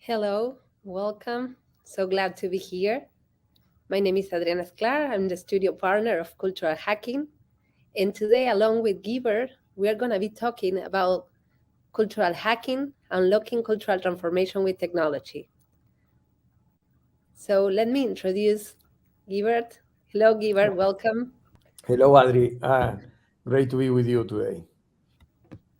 Hello, welcome. So glad to be here. My name is Adriana Sclar. I'm the studio partner of Cultural Hacking. And today, along with Guibert, we are going to be talking about cultural hacking, unlocking cultural transformation with technology. So let me introduce Guibert. Hello, Guibert. Welcome. Hello, Adri. Great to be with you today.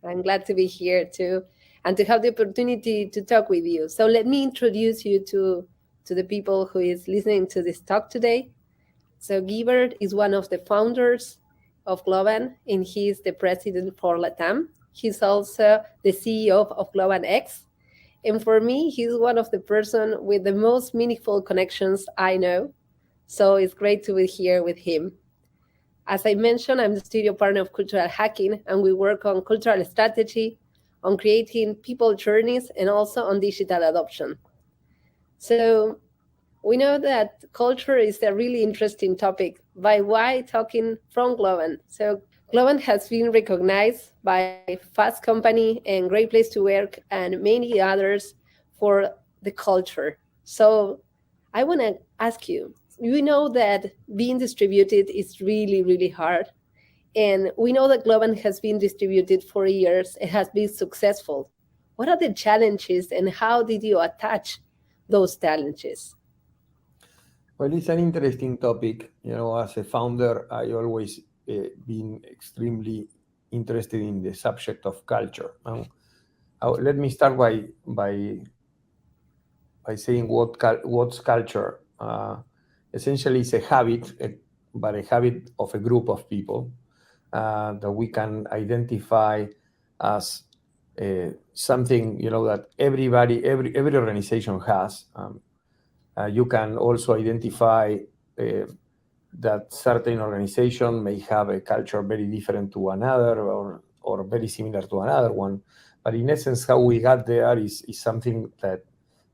I'm glad to be here too and to have the opportunity to talk with you. So let me introduce you to the people who is listening to this talk today. So Guibert is one of the founders of Globant, and he is the president for LATAM. He's also the CEO of Globant X. And for me, he's one of the person with the most meaningful connections I know. So it's great to be here with him. As I mentioned, I'm the studio partner of Cultural Hacking, and we work on cultural strategy, on creating people journeys, and also on digital adoption. So we know that culture is a really interesting topic. By why talking from Globant? So Globant has been recognized by Fast Company and Great Place to Work and many others for the culture. So I want to ask you, we know that being distributed is really, really hard. And we know that Globant has been distributed for years. It has been successful. What are the challenges and how did you attach those challenges? Well, it's an interesting topic. As a founder, I always been extremely interested in the subject of culture. Let me start by saying what's culture. Essentially, it's a habit, but a habit of a group of people that we can identify as something that every organization has. You can also identify that certain organization may have a culture very different to another or very similar to another one. But in essence, how we got there is something that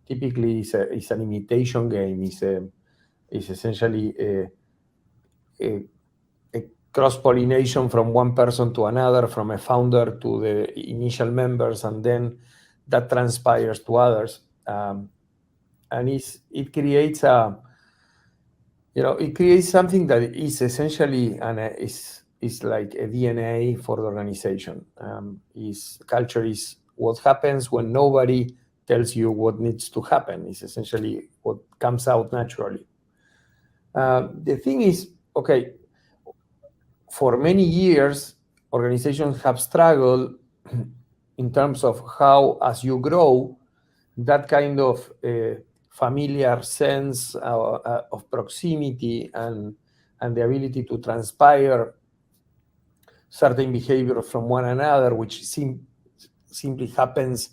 typically is an imitation game, is essentially a cross-pollination from one person to another, from a founder to the initial members, and then that transpires to others. And it creates something that is essentially is like a DNA for the organization. Culture is what happens when nobody tells you what needs to happen. It's essentially what comes out naturally. The thing is, okay, for many years, organizations have struggled in terms of how, as you grow, that kind of familiar sense of proximity and the ability to transpire certain behavior from one another, which simply happens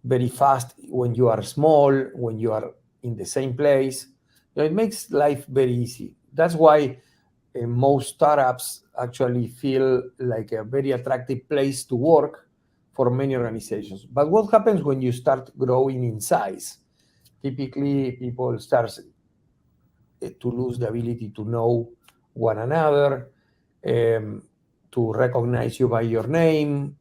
very fast when you are small, when you are in the same place. It makes life very easy. That's why most startups actually feel like a very attractive place to work for many organizations. But what happens when you start growing in size? Typically, people start to lose the ability to know one another, to recognize you by your name,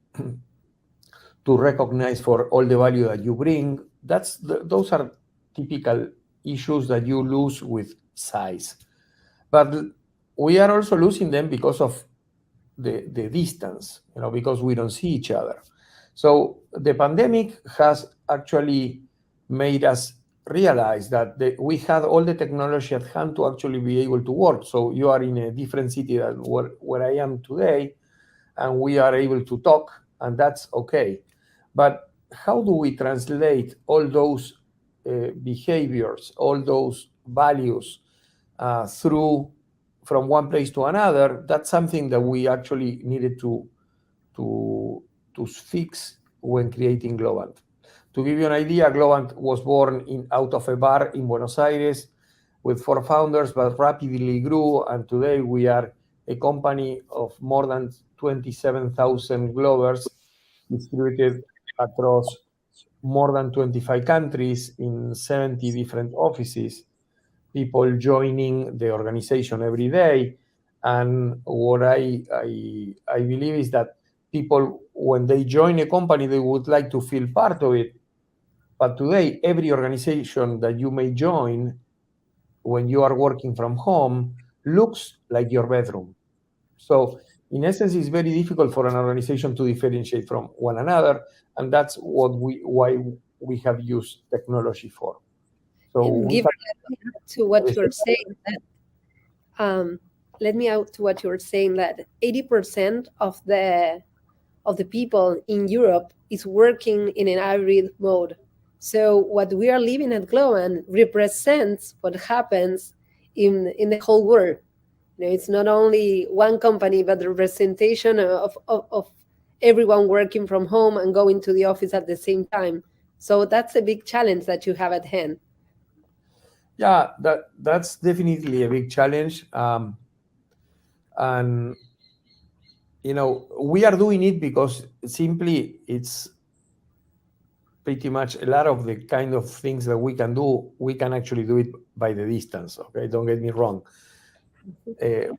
to recognize for all the value that you bring. Those are typical issues that you lose with size. But we are also losing them because of the distance, because we don't see each other. So the pandemic has actually made us realize that we had all the technology at hand to actually be able to work. So you are in a different city than where I am today, and we are able to talk, and that's okay. But how do we translate all those behaviors, all those values through from one place to another? That's something that we actually needed to fix when creating Globant. To give you an idea, Globant was born out of a bar in Buenos Aires with 4 founders, but rapidly grew, and today we are a company of more than 27,000 Glovers distributed across more than 25 countries in 70 different offices, people joining the organization every day. And what I believe is that people, when they join a company, they would like to feel part of it. But today, every organization that you may join when you are working from home looks like your bedroom. So in essence, it's very difficult for an organization to differentiate from one another, and that's why we have used technology for. So we Give have to what you're saying that um, let me out to what you're saying that 80% of the people in Europe is working in an hybrid mode. So what we are living at Globant represents what happens in the whole world. It's not only one company, but the representation of everyone working from home and going to the office at the same time. So that's a big challenge that you have at hand. Yeah, that's definitely a big challenge. And we are doing it because simply it's pretty much a lot of the kind of things that we can do, we can actually do it by the distance. Okay, don't get me wrong.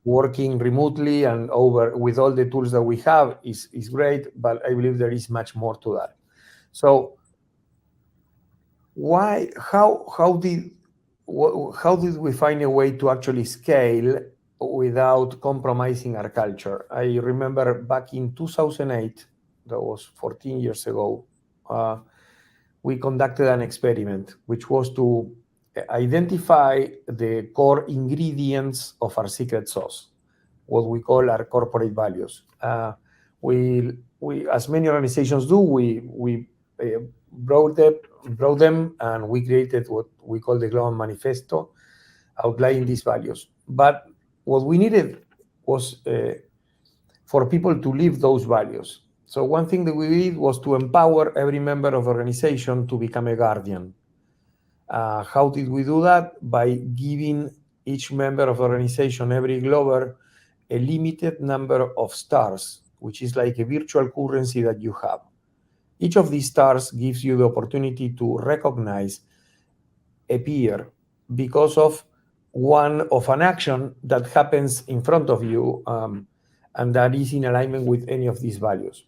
Working remotely and over with all the tools that we have is great, but I believe there is much more to that. So why how did we find a way to actually scale without compromising our culture? I remember back in 2008, that was 14 years ago, we conducted an experiment, which was to identify the core ingredients of our secret sauce, what we call our corporate values. We, as many organizations do, we brought them, and we created what we call the Global Manifesto, outlining these values. But what we needed was for people to live those values. So one thing that we did was to empower every member of the organization to become a guardian. How did we do that? By giving each member of the organization, every Glober, a limited number of stars, which is like a virtual currency that you have. Each of these stars gives you the opportunity to recognize a peer because of an action that happens in front of you, and that is in alignment with any of these values.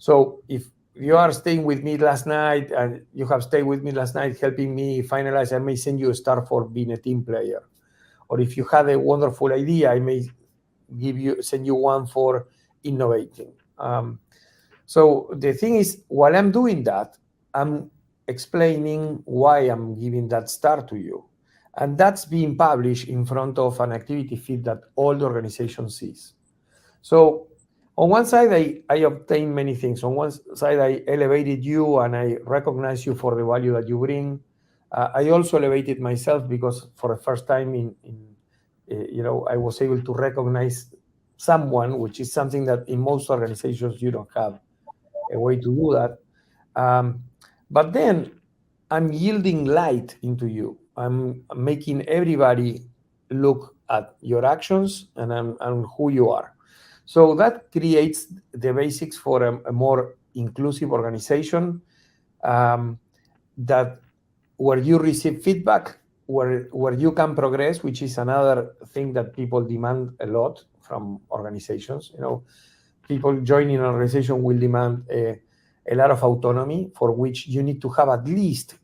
So if you are staying with me last night and you have stayed with me last night helping me finalize, I may send you a star for being a team player. Or if you had a wonderful idea, I may send you one for innovating. So the thing is, while I'm doing that, I'm explaining why I'm giving that star to you. And that's being published in front of an activity feed that all the organization sees. So on one side, I obtained many things. On one side, I elevated you and I recognize you for the value that you bring. I also elevated myself because for the first time I was able to recognize someone, which is something that in most organizations you don't have a way to do that. But then I'm yielding light into you. I'm making everybody look at your actions and who you are. So that creates the basics for a more inclusive organization, that where you receive feedback, where you can progress, which is another thing that people demand a lot from organizations. People joining an organization will demand a lot of autonomy, for which you need to have at least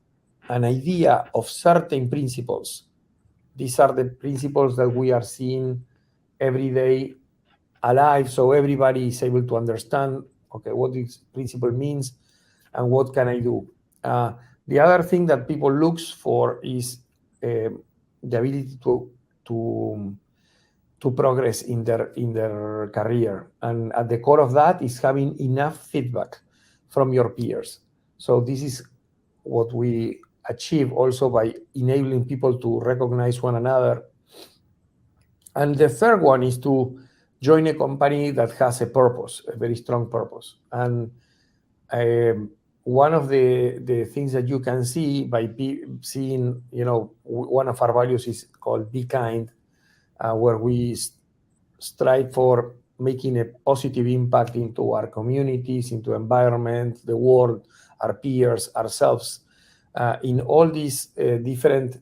an idea of certain principles. These are the principles that we are seeing every day alive, so everybody is able to understand, okay, what this principle means and what can I do. The other thing that people looks for is the ability to progress in their career, and at the core of that is having enough feedback from your peers. So this is what we achieve also by enabling people to recognize one another. And the third one is to join a company that has a purpose, a very strong purpose. And one of the things that you can see by seeing, one of our values is called Be Kind, where we strive for making a positive impact into our communities, into environment, the world, our peers, ourselves, in all these different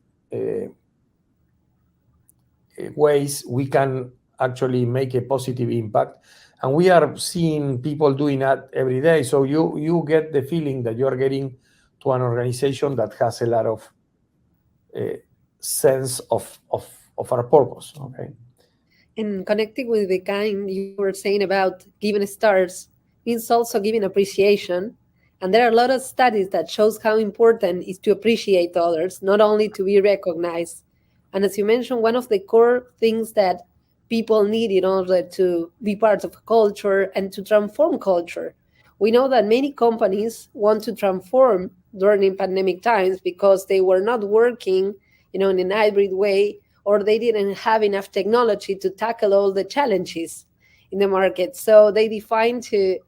ways we can actually make a positive impact. And we are seeing people doing that every day. So you get the feeling that you're getting to an organization that has a lot of sense of our purpose. Okay. And connecting with the kind you were saying about giving stars means also giving appreciation. And there are a lot of studies that shows how important it is to appreciate others, not only to be recognized. And as you mentioned, one of the core things that people need in order to be part of a culture and to transform culture. We know that many companies want to transform during pandemic times because they were not working, in a hybrid way, or they didn't have enough technology to tackle all the challenges in the market. So they defined to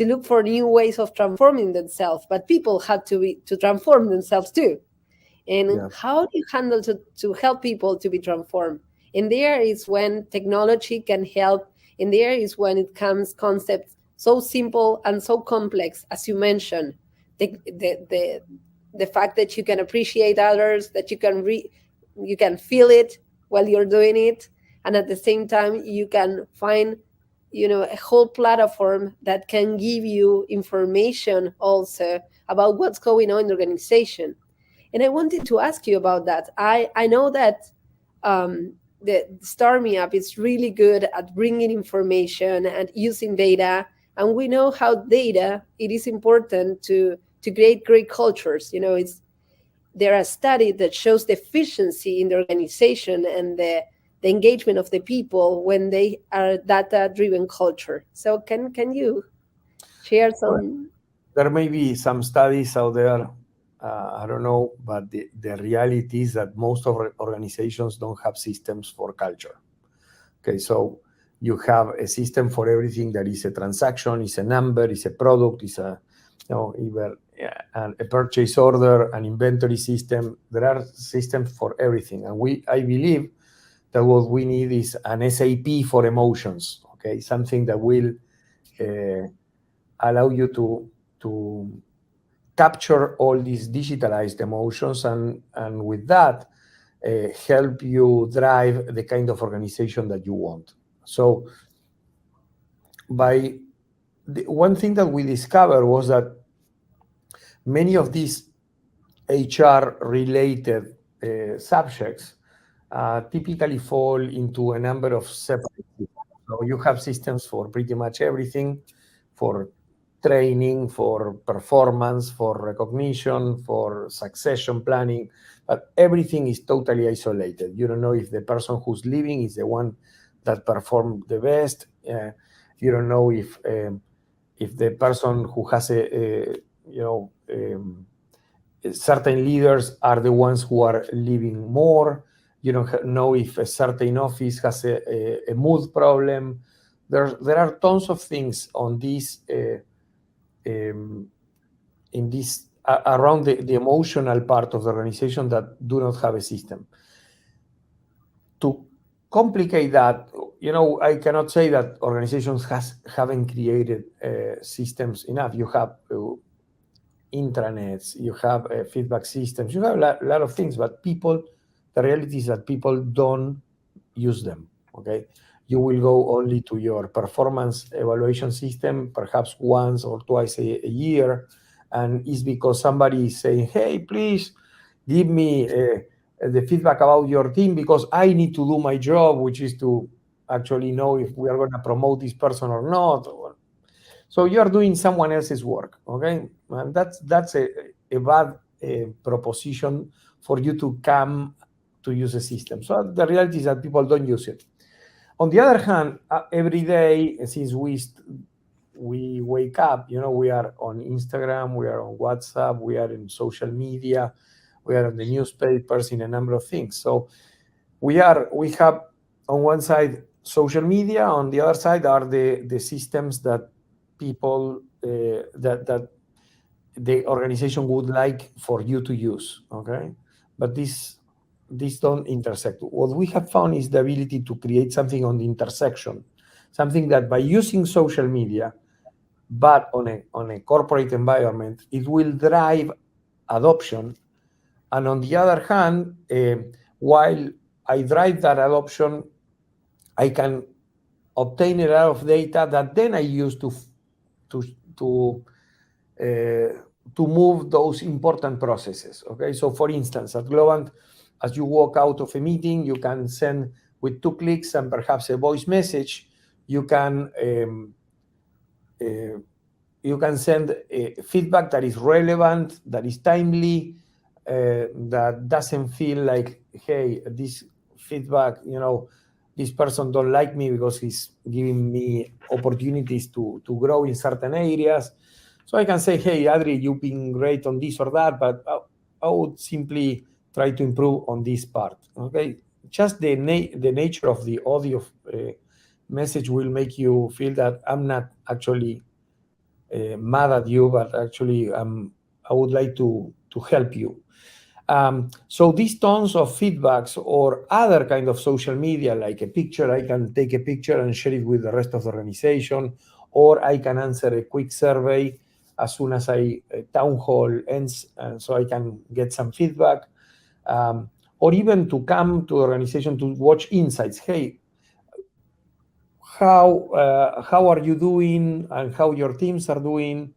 look for new ways of transforming themselves. But people had to transform themselves too. And Yeah. how do you handle to help people to be transformed? And there is when technology can help. And there is when it comes concepts so simple and so complex, as you mentioned. The fact that you can appreciate others, that you can feel it while you're doing it, and at the same time you can find a whole platform that can give you information also about what's going on in the organization. And I wanted to ask you about that. I know that the Star Me app is really good at bringing information and using data, and we know how data it is important to create great cultures. There are studies that shows the efficiency in the organization and the engagement of the people when they are data driven culture. So can you share Well, some? there may be some studies out there. I don't know, but the reality is that most of our organizations don't have systems for culture. Okay, so you have a system for everything that is a transaction, is a number, is a product, is either a purchase order, an inventory system. There are systems for everything, and I believe that what we need is an SAP for emotions. Okay, something that will allow you to capture all these digitalized emotions, and with that help you drive the kind of organization that you want. So one thing that we discovered was that many of these HR related subjects typically fall into a number of separate systems. So you have systems for pretty much everything, for training, for performance, for recognition, for succession planning, but everything is totally isolated. You don't know if the person who's leaving is the one that performed the best. You don't know if the person who has certain leaders are the ones who are leaving more. You don't know if a certain office has a mood problem. There are tons of things on this in this around the emotional part of the organization that do not have a system. To complicate that, I cannot say that organizations haven't created systems enough. You have intranets, you have feedback systems, you have a lot of things, but the reality is that people don't use them. Okay, you will go only to your performance evaluation system perhaps once or twice a year, and it's because somebody is saying, hey, please give me the feedback about your team because I need to do my job, which is to actually know if we are going to promote this person or not. So you are doing someone else's work, okay? And that's a bad proposition for you to come to use a system. So the reality is that people don't use it. On the other hand, every day since we wake up, we are on Instagram, we are on WhatsApp, we are in social media, we are on the newspapers, in a number of things. So we have on one side social media, on the other side are the systems that people that the organization would like for you to use. Okay, but these don't intersect. What we have found is the ability to create something on the intersection, something that by using social media, but on a corporate environment, it will drive adoption. And on the other hand, while I drive that adoption, I can obtain a lot of data that then I use to uh, to move those important processes. Okay, so for instance, at Globant, as you walk out of a meeting, you can send with 2 clicks and perhaps a voice message. You can uh, send feedback that is relevant, that is timely, that doesn't feel like, hey, this feedback, this person don't like me because he's giving me opportunities to grow in certain areas. So I can say, hey, Adri, you've been great on this or that, but I would simply try to improve on this part. Okay, just the nature of the audio message will make you feel that I'm not actually mad at you, but actually I would like to help you. So these tons of feedbacks or other kind of social media, like a picture, I can take a picture and share it with the rest of the organization, or I can answer a quick survey as soon as a town hall ends, so I can get some feedback. Or even to come to the organization to watch insights. Hey, how are you doing, and how your teams are doing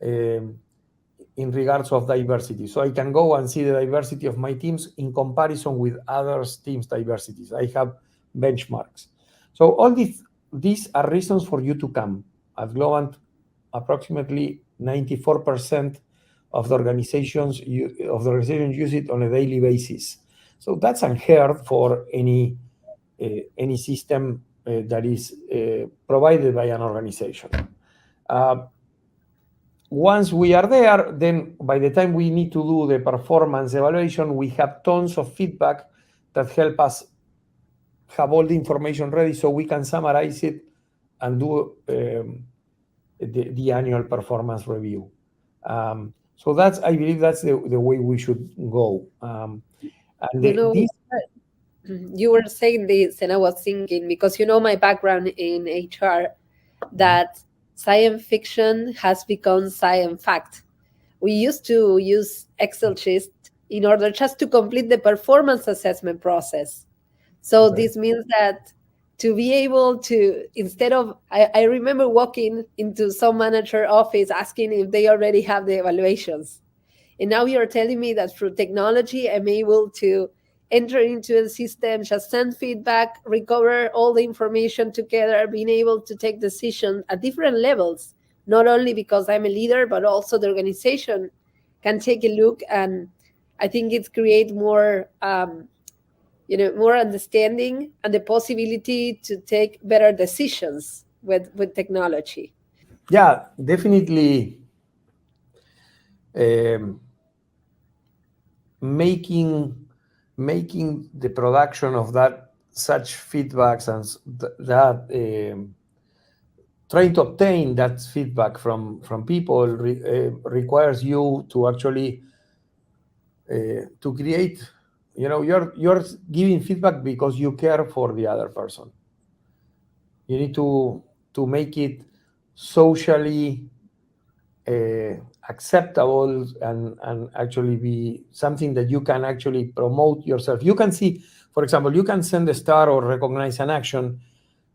in regards of diversity. So I can go and see the diversity of my teams in comparison with others teams diversities. I have benchmarks. So all these are reasons for you to come. At Globant, approximately 94% of the organizations use it on a daily basis. So that's unheard for any system that is provided by an organization. Once we are there, then by the time we need to do the performance evaluation, we have tons of feedback that help us have all the information ready so we can summarize it and do the annual performance review. So I believe that's the way we should go. And You know, this you were saying this, and I was thinking, because you know my background in HR, that science fiction has become science fact. We used to use Excel sheets in order just to complete the performance assessment process. So okay. this means that to be able to, instead of, I remember walking into some manager office asking if they already have the evaluations. And now you're telling me that through technology, I'm able to enter into a system, just send feedback, recover all the information together, being able to take decisions at different levels, not only because I'm a leader, but also the organization can take a look. And I think it's create more, more understanding and the possibility to take better decisions with technology. Yeah, definitely. Um, making the production of that such feedbacks and that trying to obtain that feedback from people requires you to actually to create, you're giving feedback because you care for the other person. You need to make it socially acceptable and actually be something that you can actually promote yourself. You can see, for example, you can send a star or recognize an action,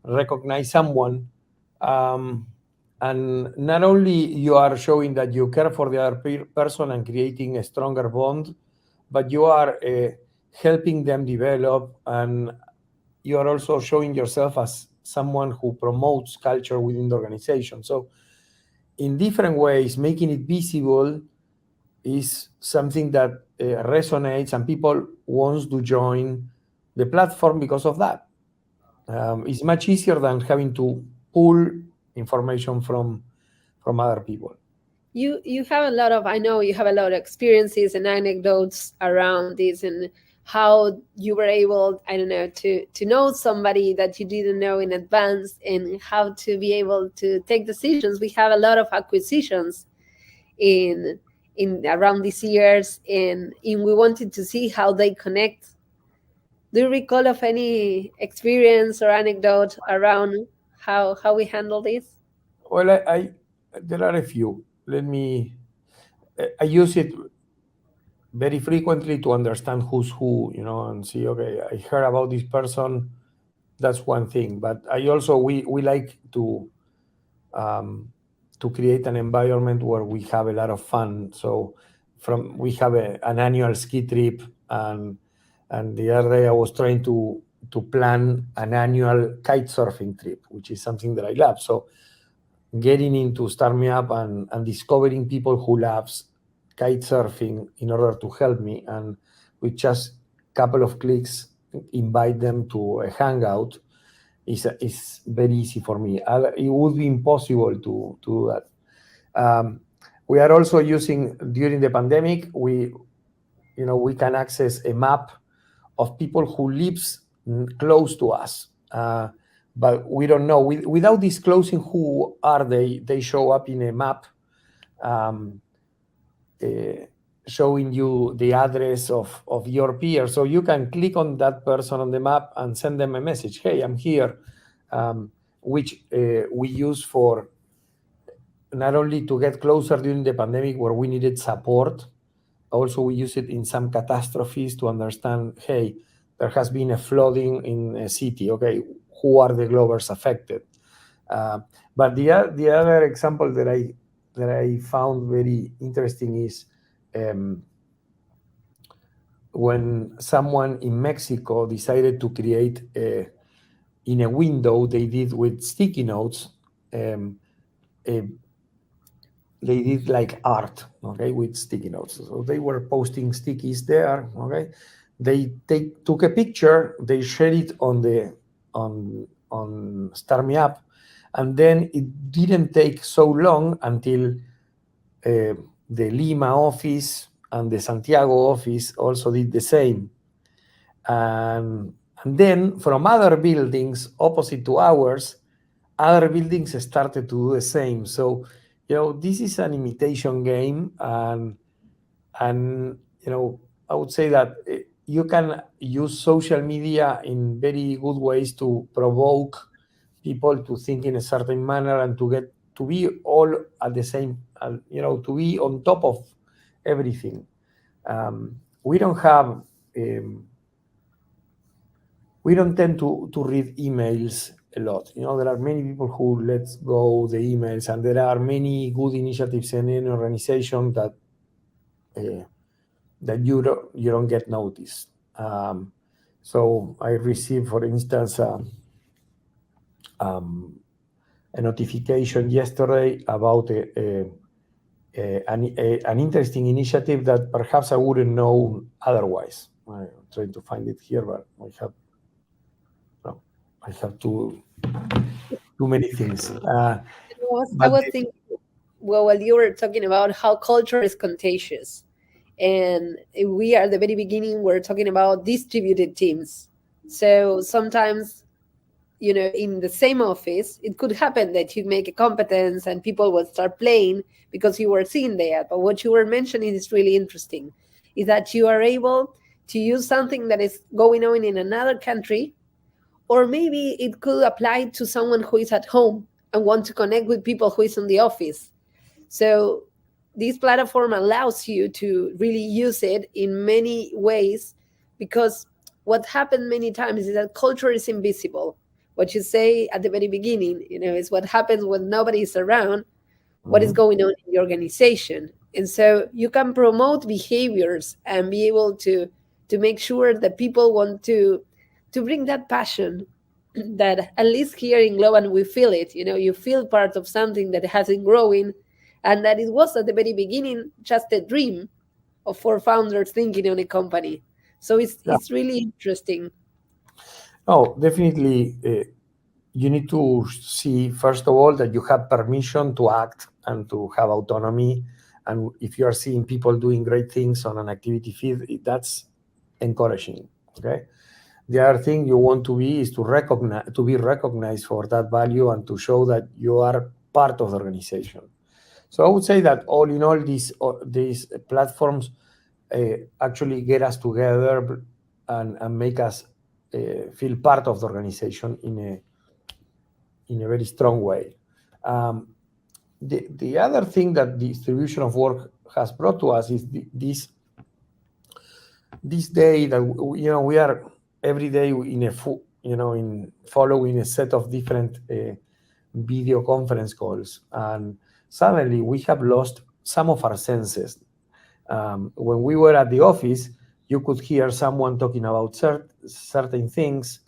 recognize someone, and not only you are showing that you care for the other person and creating a stronger bond, but you are helping them develop, and you are also showing yourself as someone who promotes culture within the organization. So in different ways, making it visible is something that resonates, and people wants to join the platform because of that. It's much easier than having to pull information from other people. You have a lot of, I know you have a lot of experiences and anecdotes around this, and how you were able, I don't know, to know somebody that you didn't know in advance, and how to be able to take decisions. We have a lot of acquisitions in around these years, and we wanted to see how they connect. Do you recall of any experience or anecdote around how we handle this? Well, there are a few. I use it very frequently to understand who's who, and see, okay, I heard about this person. That's one thing. But I also, we like to to create an environment where we have a lot of fun. So we have an annual ski trip, and the other day I was trying to plan an annual kite surfing trip, which is something that I love. So getting into Start Me Up and discovering people who loves kite surfing in order to help me, and with just a couple of clicks invite them to a hangout is very easy for me. It would be impossible to do that. We are also using, during the pandemic, we can access a map of people who lives close to us. But we don't know, without disclosing who are they show up in a map, um, showing you the address of your peer. So you can click on that person on the map and send them a message. Hey, I'm here, which we use for not only to get closer during the pandemic where we needed support, also we use it in some catastrophes to understand, hey, there has been a flooding in a city. Okay, who are the Glovers affected? But the other example that I found very interesting is when someone in Mexico decided to create in a window they did with sticky notes, they did like art, okay, with sticky notes. So they were posting stickies there, okay. They took a picture, they shared it on Start Me Up, and then it didn't take so long until the Lima office and the Santiago office also did the same. And then from other buildings opposite to ours, other buildings started to do the same. So, this is an imitation game, and I would say that you can use social media in very good ways to provoke people to think in a certain manner and to get to be all at the same, to be on top of everything. We don't have. We don't tend to read emails a lot. There are many people who let go the emails, and there are many good initiatives in any organization that you don't get noticed. So I received, for instance, a notification yesterday about an interesting initiative that perhaps I wouldn't know otherwise. I'm trying to find it here, but I have too many things. I was thinking, well, while you were talking about how culture is contagious, and we are at the very beginning, we're talking about distributed teams. So sometimes, in the same office, it could happen that you make a competence and people will start playing because you were seen there. But what you were mentioning is really interesting, is that you are able to use something that is going on in another country, or maybe it could apply to someone who is at home and want to connect with people who is in the office. So this platform allows you to really use it in many ways, because what happened many times is that culture is invisible. What you say at the very beginning, is what happens when nobody is around, what is going on in the organization. And so you can promote behaviors and be able to make sure that people want to bring that passion that, at least here in Globant, we feel it. You feel part of something that has been growing, and that it was at the very beginning just a dream of four founders thinking on a company. So it's really interesting. Oh, definitely. You need to see, first of all, that you have permission to act and to have autonomy. And if you are seeing people doing great things on an activity feed, that's encouraging. Okay. The other thing you want to be is to be recognized for that value and to show that you are part of the organization. So I would say that all in all, these platforms actually get us together and make us feel part of the organization in a very strong way. The other thing that distribution of work has brought to us is this day that we are every day in following a set of different video conference calls, and suddenly we have lost some of our senses. When we were at the office, you could hear someone talking about certain things.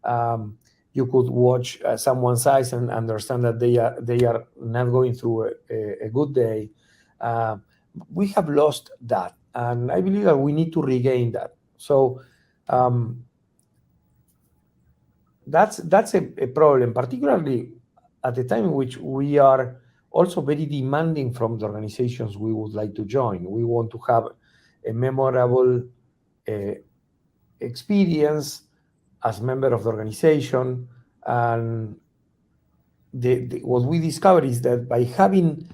You could watch someone's eyes and understand that they are not going through a good day. Uh, we have lost that, and I believe that we need to regain that. So um, that's a problem, particularly at the time in which we are also very demanding from the organizations we would like to join. We want to have a memorable uh, experience as member of the organization, and what we discovered is that by having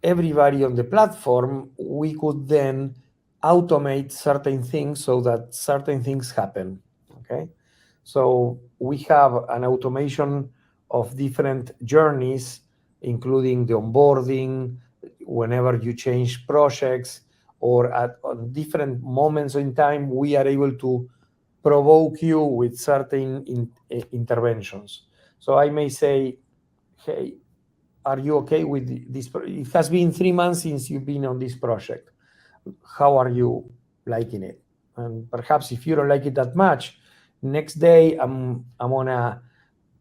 everybody on the platform, we could then automate certain things so that certain things happen. Okay, so we have an automation of different journeys, including the onboarding, whenever you change projects, or on different moments in time, we are able to provoke you with certain interventions. So I may say, hey, are you okay with this? It has been 3 months since you've been on this project. How are you liking it? And perhaps if you don't like it that much, next day I'm gonna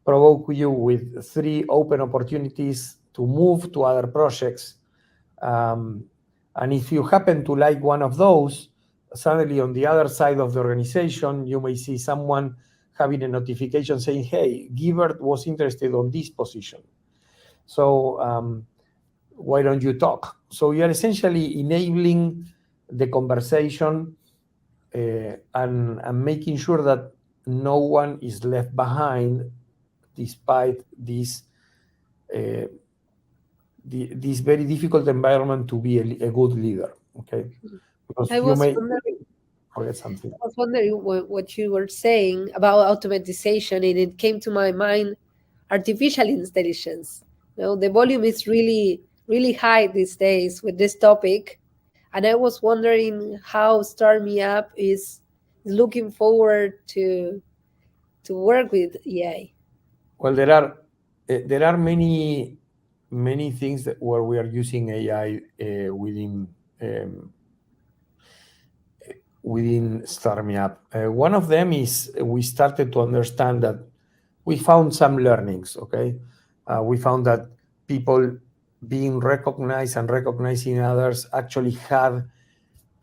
provoke you with 3 open opportunities to move to other projects. Um, and if you happen to like one of those, suddenly on the other side of the organization, you may see someone having a notification saying, hey, Guibert was interested on this position. So why don't you talk? So you are essentially enabling the conversation and making sure that no one is left behind despite uh, this very difficult environment to be a good leader. Okay, because I you was may wondering, forget something. I was wondering what you were saying about automatization, and it came to my mind artificial intelligence. The volume is really high these days with this topic, and I was wondering how Start Me Up is looking forward to work with AI. Well, there are many things where we are using AI um, within Start Me Up. One of them is we started to understand that we found some learnings. Okay, we found that people being recognized and recognizing others actually have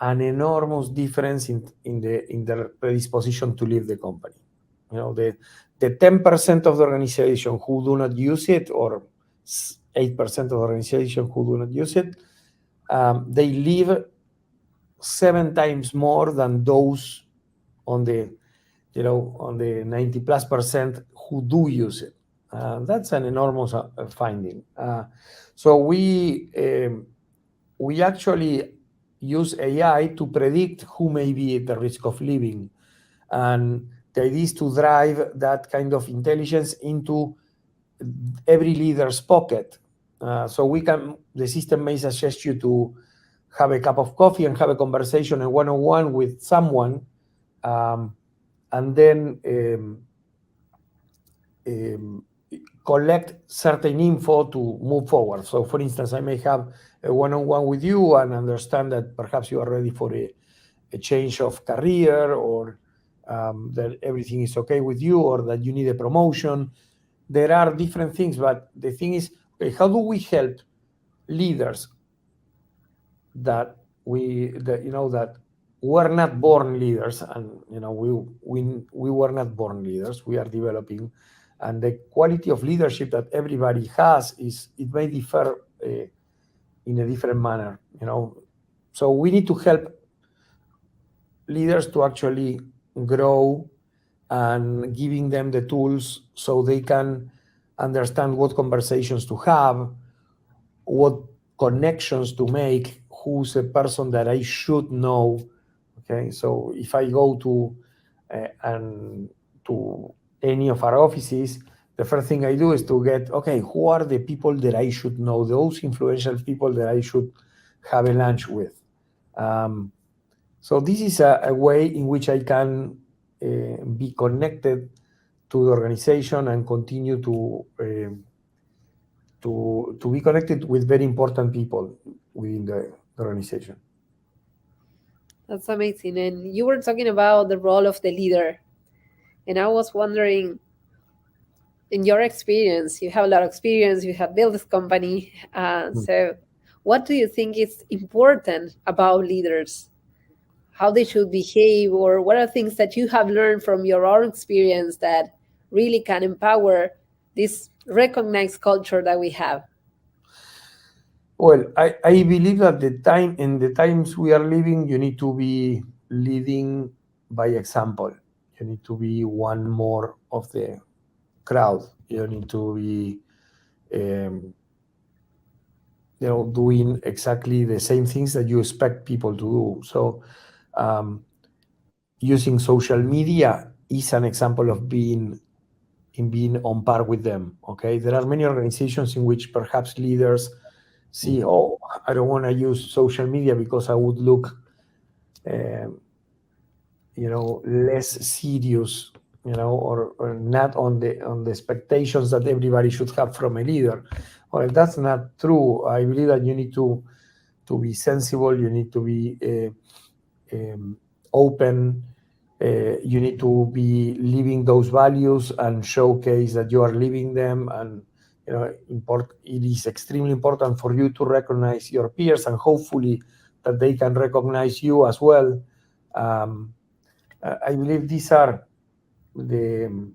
an enormous difference in their predisposition to leave the company. The 10% of the organization who do not use it, or 8% of the organization who do not use it, they leave 7 times more than those on the 90+% who do use it. That's an enormous finding. So we actually use AI to predict who may be at the risk of leaving. And the idea is to drive that kind of intelligence into every leader's pocket. So the system may suggest you to have a cup of coffee and have a conversation, a one-on-one with someone, um, and then um, collect certain info to move forward. So, for instance, I may have a one-on-one with you and understand that perhaps you are ready for a change of career, or that everything is okay with you, or that you need a promotion. There are different things, but the thing is, okay, how do we help leaders that that were not born leaders, and we were not born leaders, we are developing, and the quality of leadership that everybody has it may differ in a different manner. So we need to help leaders to actually grow, and giving them the tools so they can understand what conversations to have, what connections to make, who's a person that I should know. Okay, so if I go and to any of our offices, the first thing I do is to get, okay, who are the people that I should know, those influential people that I should have a lunch with. So this is a way in which I can be connected to the organization and continue to to be connected with very important people within the organization. That's amazing. And you were talking about the role of the leader. And I was wondering, in your experience, you have a lot of experience, you have built this company. So, what do you think is important about leaders? How they should behave, or what are things that you have learned from your own experience that really can empower this recognized culture that we have? Well, I believe that in the times we are living, you need to be leading by example. You need to be one more of the crowd. You need to be, doing exactly the same things that you expect people to do. So, using social media is an example of being on par with them. Okay, there are many organizations in which perhaps leaders see, oh, I don't want to use social media because I would look, less serious, or not on the expectations that everybody should have from a leader. Well, that's not true. I believe that you need to be sensible. You need to be open. You need to be living those values and showcase that you are living them. And it is extremely important for you to recognize your peers, and hopefully that they can recognize you as well. I believe these are the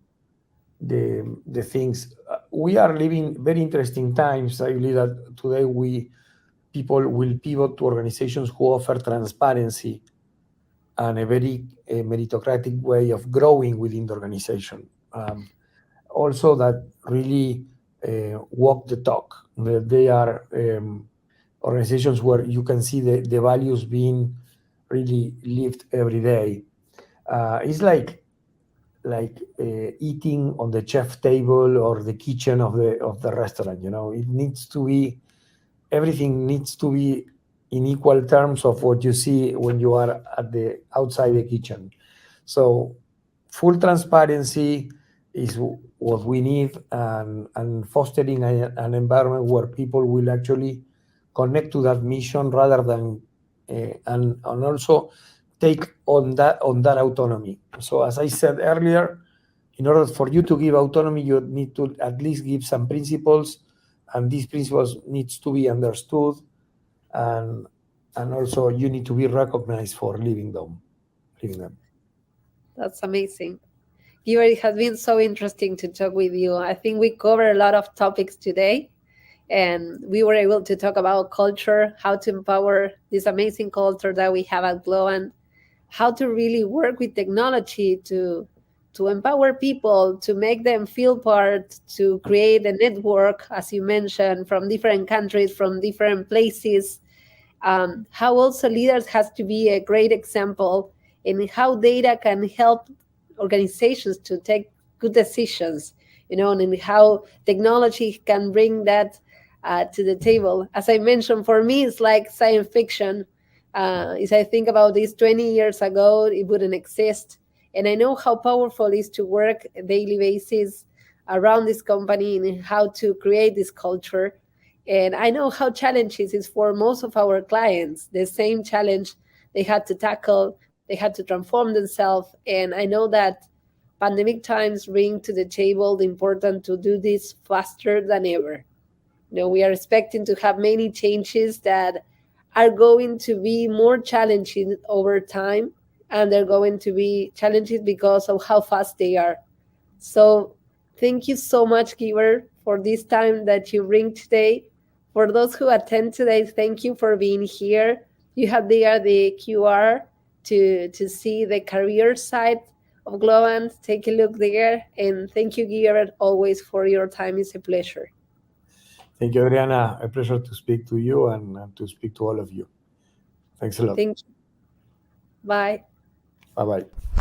things. We are living very interesting times. I believe that today people will pivot to organizations who offer transparency and a very meritocratic way of growing within the organization. Also, that really walk the talk. They are organizations where you can see the values being really lived every day. It's like eating on the chef table or the kitchen of the restaurant. It needs to be, everything needs to be in equal terms of what you see when you are at the outside the kitchen. So full transparency is what we need, and fostering an environment where people will actually connect to that mission rather than and also take on that autonomy. So as I said earlier, in order for you to give autonomy, you need to at least give some principles, and these principles needs to be understood, and also you need to be recognized for living them. That's amazing. Guibert, it has been so interesting to talk with you. I think we covered a lot of topics today, and we were able to talk about culture, how to empower this amazing culture that we have at Globant, how to really work with technology to empower people, to make them feel part, to create a network, as you mentioned, from different countries, from different places. How also leaders has to be a great example in how data can help organizations to take good decisions, and how technology can bring that to the table. As I mentioned, for me, it's like science fiction. As I think about this 20 years ago, it wouldn't exist. And I know how powerful it is to work a daily basis around this company and how to create this culture. And I know how challenging it is for most of our clients. The same challenge they had to tackle, they had to transform themselves. And I know that pandemic times bring to the table the importance to do this faster than ever. We are expecting to have many changes that are going to be more challenging over time, and they're going to be challenges because of how fast they are. So thank you so much, Guibert, for this time that you bring today. For those who attend today, thank you for being here. You have there the QR to see the career side of Globant. Take a look there. And thank you, Guibert, always for your time. It's a pleasure. Thank you, Adriana. A pleasure to speak to you and to speak to all of you. Thanks a lot. Thank you. Bye. Bye-bye.